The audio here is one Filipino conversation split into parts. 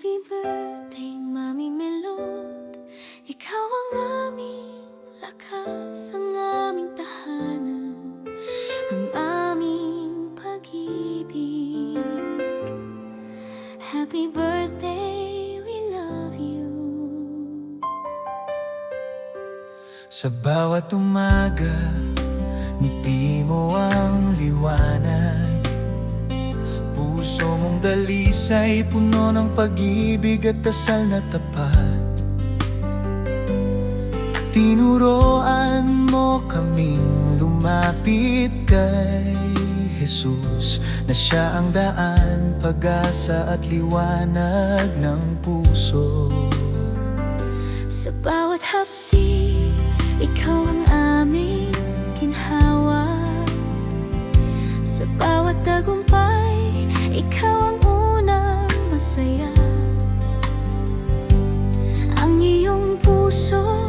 Happy birthday, Mami Melot. Ikaw ang aming lakas, ang aming tahanan, ang aming pag-ibig. Happy birthday, we love you. Sa bawat umaga, ngiti mo ang liwanag. Puso mong dalisay, puno ng pag-ibig at dasal na tapat. Tinuruan mo kaming lumapit kay Jesus, na siya ang daan, pag-asa at liwanag ng puso. Sa bawat hapdi, ikaw ang aming ginhawa. Sa bawat tagumpay, ikaw ang unang masaya. Ang iyong puso,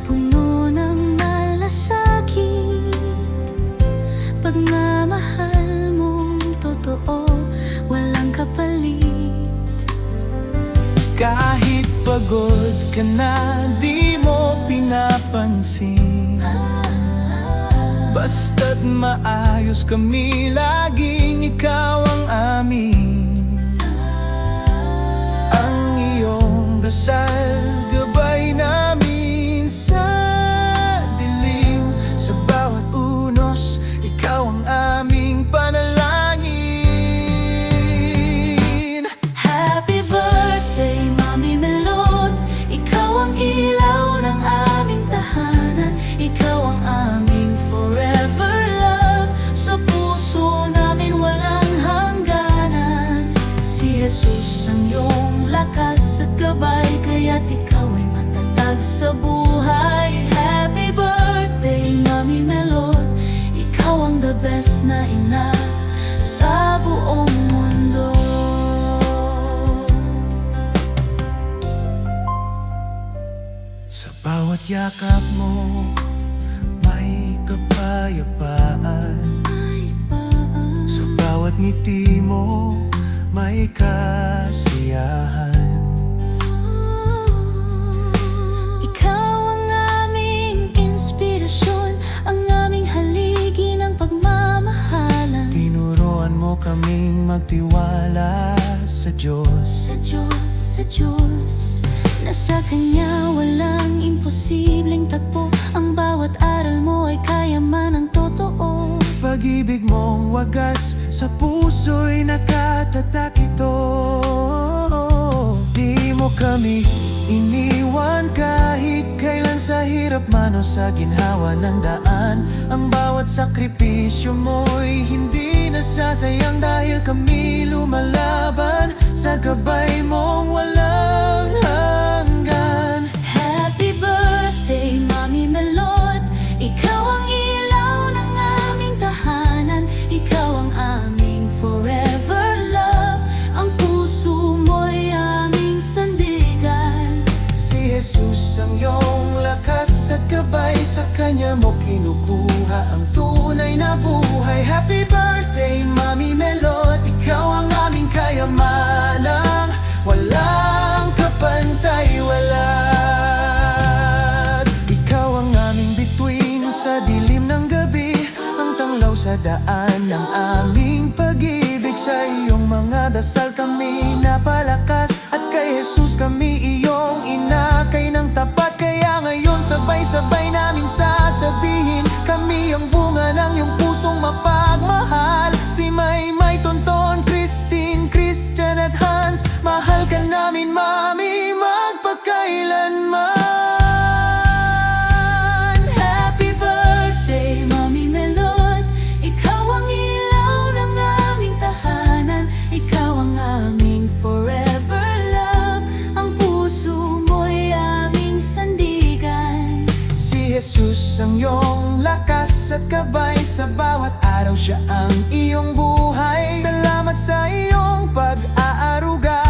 puno ng malasakit. Pagmamahal mong totoo, walang kapalit. Kahit pagod ka na, di mo pinapansin. Basta't maayos kami, laging ikaw ang amin. Ang iyong dasal, gabay namin sa dilim. Sa bawat unos, ikaw ang aming panalangin. Happy birthday, Mami Melot. Ikaw ang ilaw ng aming tahanan, ikaw ang aming forever love. Sa puso namin walang hangganan. Si Jesus ang iyong lakas at gabay, kaya't ikaw ay matatag sa buhay. Happy birthday, Mami Melot. Ikaw ang the best na ina sa buong mundo. Sa bawat yakap mo, may kapayapaan. Sa bawat ngiti mo, may kasiyahan. Ikaw ang aming inspirasyon, ang aming haligi ng pagmamahalan. Tinuruan mo kaming magtiwala sa Diyos. Sa Diyos, sa Diyos, na sa Kanya walang imposibleng tagpo. Ang bawat aral mo ay kayaman ng totoo. Pag-ibig mong wagas, sa puso'y nakatatak ito. Di mo kami iniwan kahit kailan, sa hirap man o sa ginhawa ng daan. Ang bawat sakripisyo mo'y hindi nasasayang, dahil kami lumalaban sa gabay mong walang hanggan. Happy birthday, Mami Melot. Ikaw ang ilaw ng aming tahanan, ikaw ang aming forever love. Ang puso mo'y aming sandigan. Si Jesus ang iyong lakas at gabay, sa Kanya mo kinukuha ang tunay na buhay. Happy birthday, Mami Melot. Ikaw ang aming kayamanang walang kapantay, walat. Ikaw ang aming bituin sa dilim ng gabi, ang tanglaw sa daan ng aming pag-ibig. Sa iyong mga dasal kami napalakas, at kay Jesus kami iyong inakay ng tapat. Kaya ngayon sabay-sabay naming sasabihin, kami ang bunga ng iyong pusong mapagmahal. Si Maymay, Tonton, Christine, Christian at Hans, mahal ka namin, Mami, magpakailanman. Happy birthday, Mami Melot. Ikaw ang ilaw ng aming tahanan, ikaw ang aming forever love. Ang puso mo'y aming sandigan. Si Jesus ang iyong lakas at gabay, sa bawat araw siya ang iyong buhay. Salamat sa iyong pag-aaruga,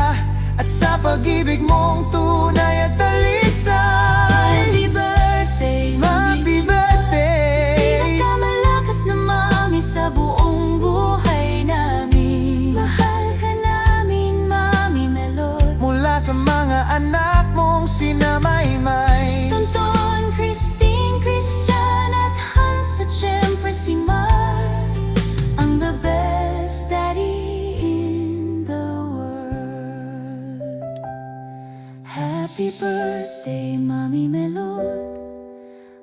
at sa pag-ibig mong tunay at talisay. Happy birthday, Happy birthday. pinakamalakas na Mami sa buong buhay namin. Mahal ka namin, Mami Melot. Mula sa mga anak mong sina Maymay. Tonton, Christine, Christian at Hans at syempre si Mar, ang the best daddy in the world. Happy birthday, Mami Melot,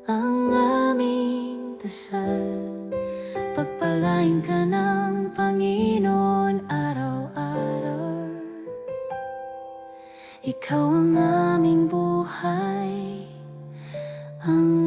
ang aming dasal. Pagpalain ka ng Panginoon araw-araw. Ikaw ang aming buhay, ang